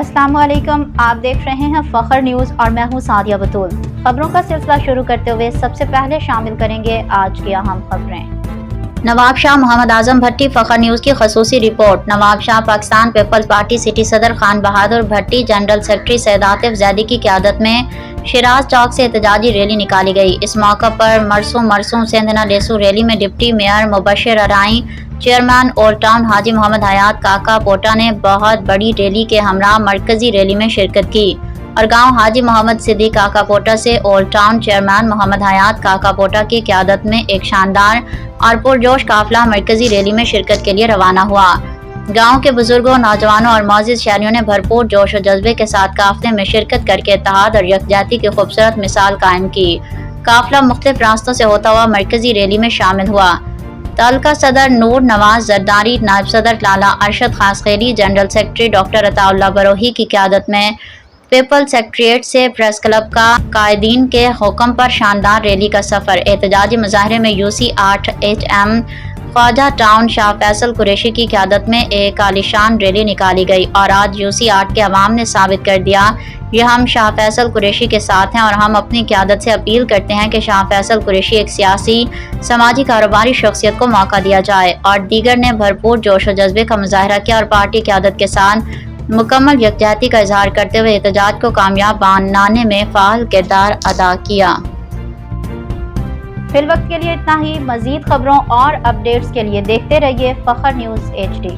अस्सलाम वालेकुम, आप देख रहे हैं फखर न्यूज़ और मैं हूं सादिया बतूल। खबरों का सिलसिला शुरू करते हुए सबसे पहले शामिल करेंगे आज की अहम खबरें। नवाब शाह मोहम्मद आजम भट्टी फखर न्यूज़ की खसूसी रिपोर्ट। Nawab Shah Pakistan Peoples Party city सदर खान बहादुर भट्टी जनरल सेक्रेटरी सैयद आतिफ जैदी की क़यादत में शिराज चौक से एहतजाजी रैली निकाली गई। इस मौके पर मरसूम सेंधना लेसू रैली में डिप्टी मेयर मुबशर अराई, चेयरमैन ओल्ड टाउन हाजी मोहम्मद हयात काका पोटा ने बहुत बड़ी रैली के हमरा मरकजी रैली में शिरकत की और गांव हाजी मोहम्मद सिद्दीक काका पोटा से ओल्ड टाउन चेयरमैन मोहम्मद हयात काका पोटा की क़यादत में एक शानदार और पुरजोश काफिला मरकजी रैली में शिरकत के लिए रवाना हुआ। गांव के बुजुर्गों, नौजवानों और मौजूद शहरियों ने भरपूर जोश और जज्बे के साथ काफिले में शिरकत करके इत्तेहाद और यकजहती की खूबसूरत मिसाल कायम की। काफिला मुख्तलिफ रास्तों से होता हुआ मरकजी रैली में शामिल हुआ। तालका सदर नूर नवाज जरदारी, नायब सदर Lala Arshad Khaskheli, general secretary doctor Ataullah Brohi की क़यादत में पीपल सेक्रेटेरिएट से प्रेस क्लब का कायदीन के हुक्म पर शानदार रैली का सफर। एहतजाजी मुजाहरे में UC 8 HM Khwaja town Shah Faisal Qureshi की क़यादत में एक आलीशान रैली निकाली गई और आज यूसी 8 के अवाम ने साबित कर दिया कि हम शाह फैसल कुरैशी के साथ हैं और हम अपनी क़यादत से अपील करते हैं कि शाह फैसल कुरैशी एक सियासी, समाजी, कारोबारी शख्सियत को मौका दिया जाए। और दीगर ने भरपूर जोश और जज्बे का मुजाहरा किया और पार्टी क़यादत के साथ मुकम्मल यकजहती का इजहार करते हुए एहतजाज को कामयाब बनाने में फ़ाल किरदार अदा किया। फिल वक्त के लिए इतना ही। मज़ीद खबरों और अपडेट्स के लिए देखते रहिए फखर न्यूज़ HD।